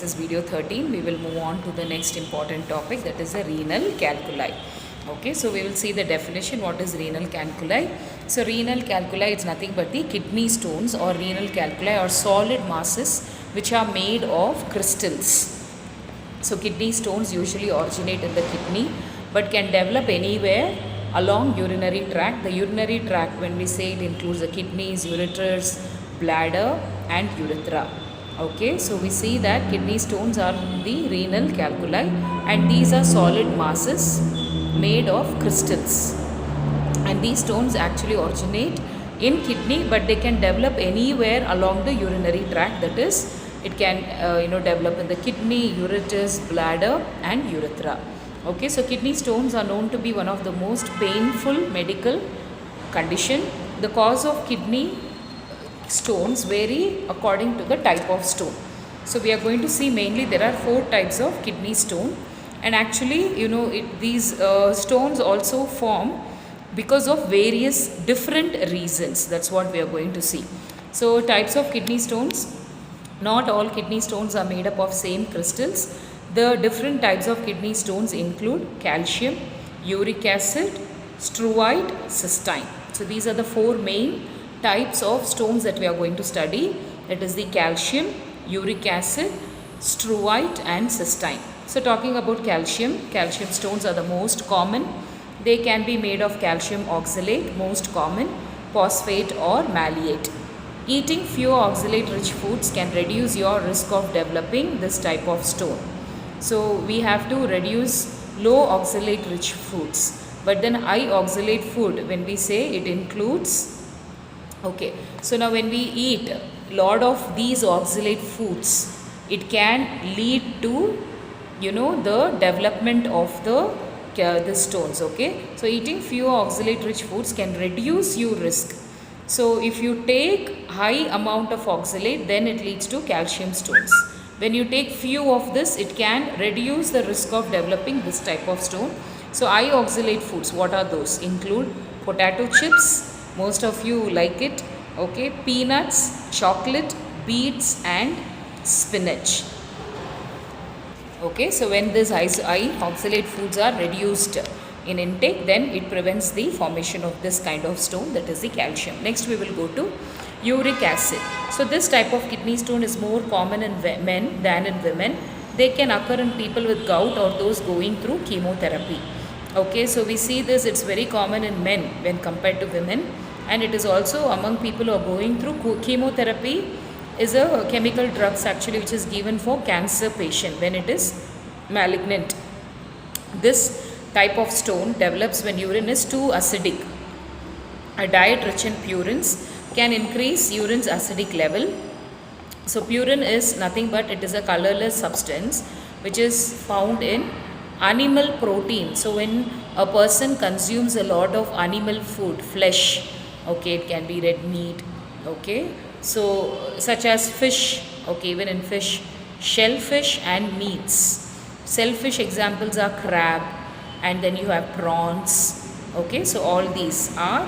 This is video 13. We will move on to the next important topic, that is the renal calculi. Okay, so we will see the definition. What is renal calculi? So renal calculi is nothing but the kidney stones or renal calculi or solid masses which are made of crystals. So kidney stones usually originate in the kidney but can develop anywhere along urinary tract. The urinary tract, when we say, it includes the kidneys, ureters, bladder and urethra. Okay, so we see that kidney stones are the renal calculi and these are solid masses made of crystals, and these stones actually originate in kidney but they can develop anywhere along the urinary tract. That is, it can develop in the kidney, ureters, bladder and urethra. Okay, so kidney stones are known to be one of the most painful medical condition. The cause of kidney stones vary according to the type of stone. So we are going to see mainly there are 4 types of kidney stone, and actually these stones also form because of various different reasons. That's what we are going to see. So types of kidney stones. Not all kidney stones are made up of same crystals. The different types of kidney stones include calcium, uric acid, struite, cystine. So these are the 4 main types of stones that we are going to study. That is the calcium, uric acid, struite and cystine. So talking about calcium stones are the most common. They can be made of calcium oxalate, most common, phosphate or malleate. Eating few oxalate rich foods can reduce your risk of developing this type of stone. So we have to reduce low oxalate rich foods. But then high oxalate food, when we say, it includes, okay, so now when we eat lot of these oxalate foods, it can lead to the development of the stones. Okay, so eating few oxalate rich foods can reduce your risk. So if you take high amount of oxalate, then it leads to calcium stones. When you take few of this, it can reduce the risk of developing this type of stone. So high oxalate foods, what are those? Include potato chips, most of you like it, okay, peanuts, chocolate, beets and spinach. Okay, so when this high oxalate foods are reduced in intake, then it prevents the formation of this kind of stone, that is the calcium. Next we will go to uric acid. So this type of kidney stone is more common in men than in women. They can occur in people with gout or those going through chemotherapy. Okay, so we see this, it's very common in men when compared to women, and it is also among people who are going through chemotherapy. Is a chemical drugs actually which is given for cancer patient when it is malignant. This type of stone develops when urine is too acidic. A diet rich in purines can increase urine's acidic level. So purine is nothing but it is a colorless substance which is found in animal protein. So when a person consumes a lot of animal food, flesh, okay, it can be red meat, okay, so such as fish, okay, even in fish, shellfish and meats. Shellfish examples are crab, and then you have prawns, okay, so all these are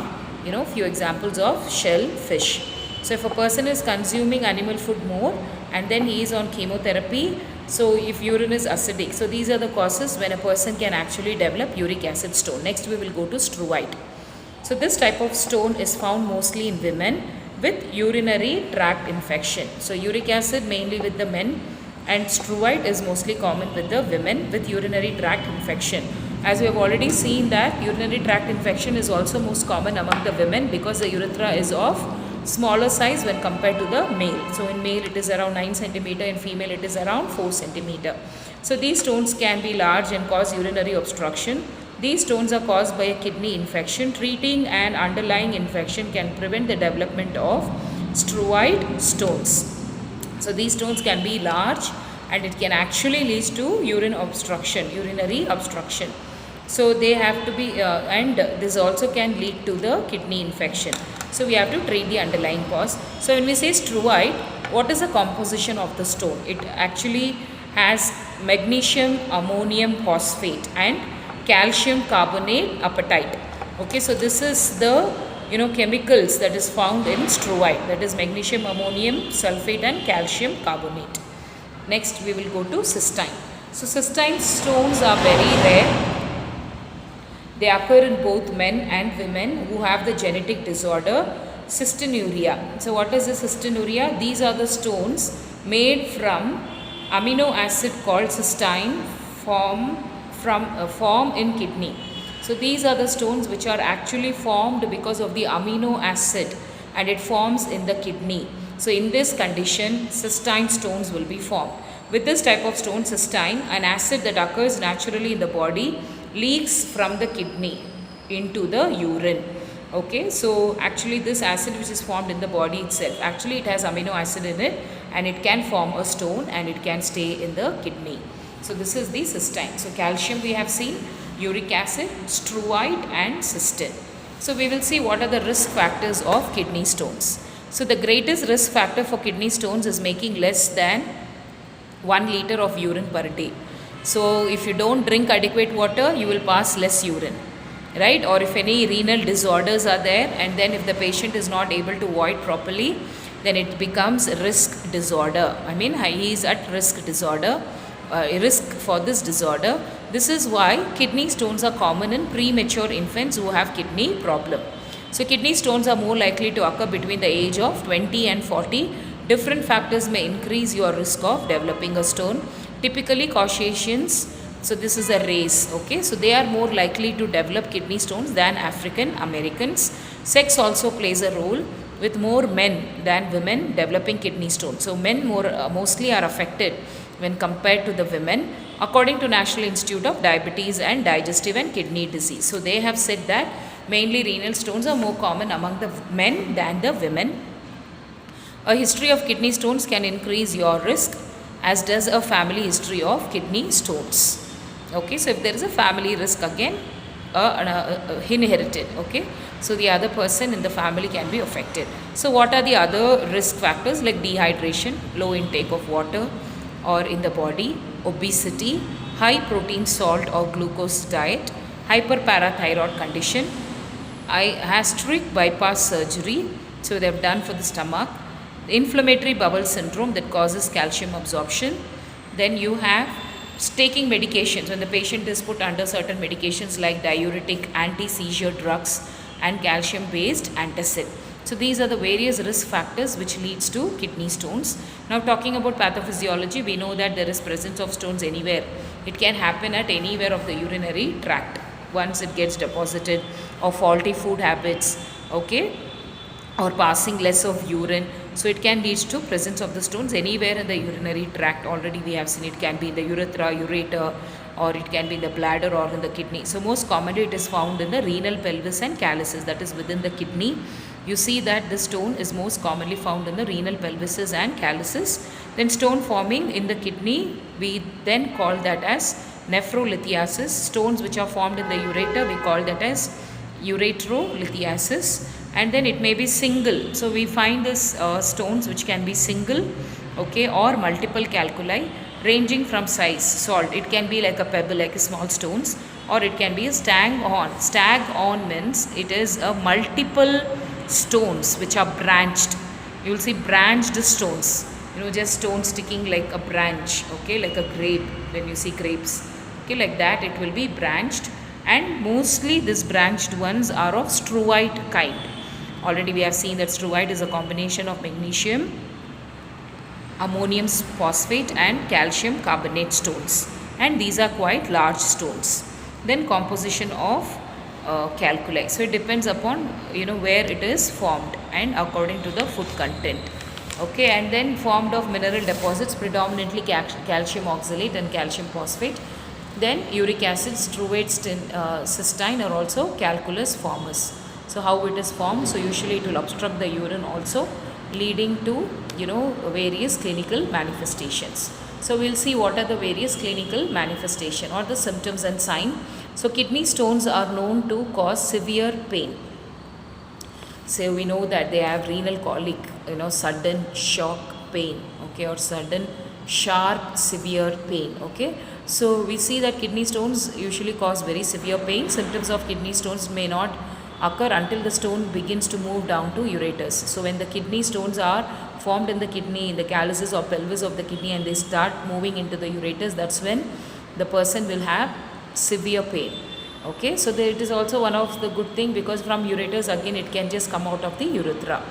few examples of shellfish. So if a person is consuming animal food more and then he is on chemotherapy, so if urine is acidic, so these are the causes when a person can actually develop uric acid stone. Next we will go to struite. So this type of stone is found mostly in women with urinary tract infection. So uric acid mainly with the men, and struite is mostly common with the women with urinary tract infection. As we have already seen that urinary tract infection is also most common among the women because the urethra is of smaller size when compared to the male. So in male it is around 9 cm, in female it is around 4 cm. So these stones can be large and cause urinary obstruction. These stones are caused by a kidney infection. Treating an underlying infection can prevent the development of struite stones. So these stones can be large and it can actually lead to urinary obstruction. So they have to be, and this also can lead to the kidney infection. So we have to treat the underlying cause. So when we say struite, what is the composition of the stone? It actually has magnesium ammonium phosphate and calcium carbonate apatite. Okay, so this is the chemicals that is found in struite, that is magnesium ammonium sulfate and calcium carbonate. Next we will go to cystine. So cystine stones are very rare. They occur in both men and women who have the genetic disorder cystinuria. So what is the cystinuria? These are the stones made from amino acid called cystine form in kidney. So these are the stones which are actually formed because of the amino acid, and it forms in the kidney. So in this condition, cystine stones will be formed. With this type of stone, cystine, an acid that occurs naturally in the body, leaks from the kidney into the urine. Okay, so actually this acid which is formed in the body itself, actually it has amino acid in it, and it can form a stone and it can stay in the kidney. So this is the cystine. So calcium we have seen, uric acid, struite and cystine. So we will see what are the risk factors of kidney stones. So the greatest risk factor for kidney stones is making less than 1 liter of urine per day. So if you don't drink adequate water, you will pass less urine, right? Or if any renal disorders are there, and then if the patient is not able to void properly, then it becomes risk disorder. I mean, he is at risk disorder, risk for this disorder. This is why kidney stones are common in premature infants who have kidney problem. So kidney stones are more likely to occur between the age of 20 and 40. Different factors may increase your risk of developing a stone. Typically Caucasians, so this is a race, okay, so they are more likely to develop kidney stones than African Americans. Sex also plays a role, with more men than women developing kidney stones. So men mostly are affected when compared to the women, according to National Institute of Diabetes and Digestive and Kidney Disease. So they have said that mainly renal stones are more common among the men than the women. A history of kidney stones can increase your risk, as does a family history of kidney stones. Okay, so if there is a family risk, again inherited, okay, so the other person in the family can be affected. So what are the other risk factors, like dehydration, low intake of water or in the body, obesity, high protein, salt or glucose diet, hyperparathyroid condition, gastric bypass surgery, so they have done for the stomach, inflammatory bowel syndrome that causes calcium absorption. Then you have taking medications, when the patient is put under certain medications like diuretic, anti-seizure drugs and calcium based antacid. So these are the various risk factors which leads to kidney stones. Now talking about pathophysiology, we know that there is presence of stones anywhere. It can happen at anywhere of the urinary tract once it gets deposited, or faulty food habits, okay, or passing less of urine. So it can lead to presence of the stones anywhere in the urinary tract. Already we have seen it can be in the urethra, ureter, or it can be in the bladder or in the kidney. So most commonly it is found in the renal pelvis and calyces, that is within the kidney. You see that the stone is most commonly found in the renal pelvises and calyces. Then stone forming in the kidney, we then call that as nephrolithiasis. Stones which are formed in the ureter, we call that as ureterolithiasis. And then it may be single. So we find this stones which can be single, okay, or multiple calculi, ranging from size. Salt, it can be like a pebble, like a small stones, or it can be a stag-on. Stag-on means it is a multiple stones which are branched. You will see branched stones, just stone sticking like a branch, okay, like a grape, when you see grapes, okay, like that it will be branched. And mostly these branched ones are of struite kind. Already we have seen that struite is a combination of magnesium, ammonium phosphate and calcium carbonate stones, and these are quite large stones. Then composition of calculi. So it depends upon where it is formed and according to the food content. Okay, and then formed of mineral deposits, predominantly calcium oxalate and calcium phosphate. Then uric acid, struate, cystine are also calculus formers. So how it is formed? So usually it will obstruct the urine also, leading to various clinical manifestations. So we'll see what are the various clinical manifestation or the symptoms and sign. So kidney stones are known to cause severe pain. So we know that they have renal colic, sudden shock pain, okay, or sudden sharp severe pain, okay. So we see that kidney stones usually cause very severe pain. Symptoms of kidney stones may not occur until the stone begins to move down to ureters. So when the kidney stones are formed in the kidney, in the calyces or pelvis of the kidney, and they start moving into the ureters, that's when the person will have severe pain. Okay, so it is also one of the good thing, because from ureters again it can just come out of the urethra.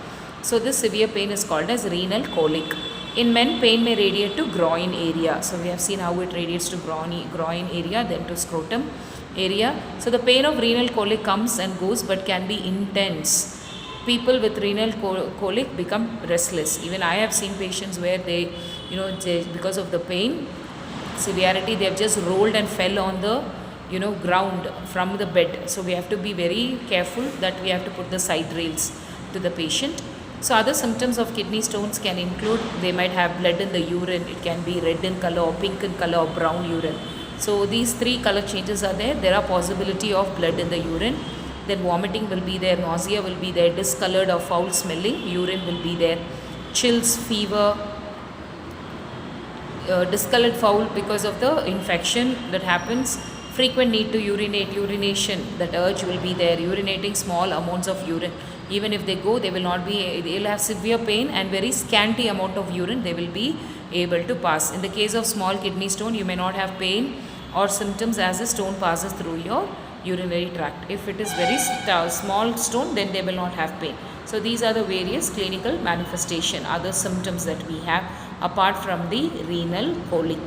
So this severe pain is called as renal colic. In men, pain may radiate to groin area. So we have seen how it radiates to groin area, then to scrotum area. So the pain of renal colic comes and goes, but can be intense. People with renal colic become restless. Even I have seen patients where they, because of the pain severity, they have just rolled and fell on the ground from the bed. So we have to be very careful that we have to put the side rails to the patient. So other symptoms of kidney stones can include, they might have blood in the urine. It can be red in color or pink in color or brown urine. So these three color changes are there. There are possibility of blood in the urine. Then vomiting will be there, nausea will be there, discolored or foul smelling urine will be there, chills, fever, discolored foul because of the infection that happens, frequent need to urinate, urination, that urge will be there, urinating small amounts of urine. Even if they go, they will not be, they will have severe pain, and very scanty amount of urine they will be able to pass. In the case of small kidney stone, you may not have pain or symptoms as the stone passes through your urinary tract. If it is very small stone, then they will not have pain. So these are the various clinical manifestation, other symptoms that we have apart from the renal colic.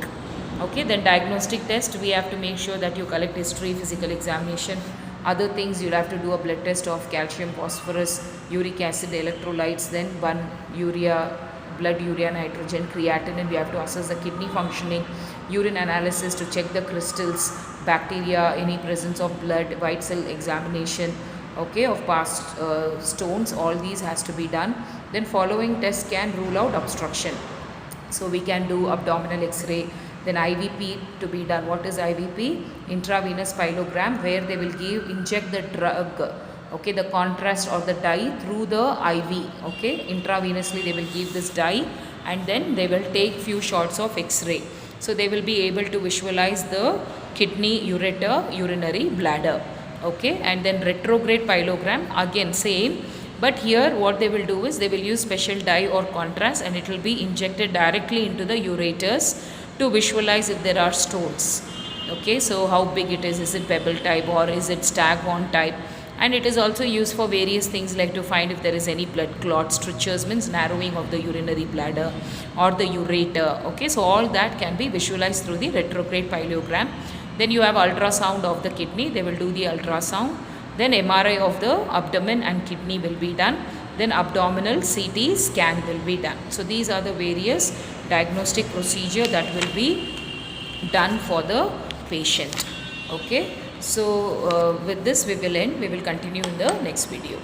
Okay, then diagnostic test, we have to make sure that you collect history, physical examination. Other things, you'll have to do a blood test of calcium, phosphorus, uric acid, electrolytes, then one urea, blood urea, nitrogen, creatinine. We have to assess the kidney functioning, urine analysis to check the crystals, bacteria, any presence of blood, white cell examination, okay, of past stones. All these has to be done. Then following tests can rule out obstruction. So we can do abdominal x-ray, then IVP to be done. What is IVP? Intravenous pyelogram, where they will inject the drug, okay, the contrast or the dye through the IV, okay, intravenously they will give this dye, and then they will take few shots of x-ray. So they will be able to visualize the kidney, ureter, urinary bladder, okay. And then retrograde pyelogram, again same, but here what they will do is they will use special dye or contrast, and it will be injected directly into the ureters to visualize if there are stones, okay. So how big it is it pebble type or is it staghorn type? And it is also used for various things, like to find if there is any blood clot, strictures means narrowing of the urinary bladder or the ureter, okay. So all that can be visualized through the retrograde pyelogram. Then you have ultrasound of the kidney, they will do the ultrasound. Then MRI of the abdomen and kidney will be done. Then abdominal CT scan will be done. So these are the various diagnostic procedure that will be done for the patient, okay. So with this we will end. We will continue in the next video.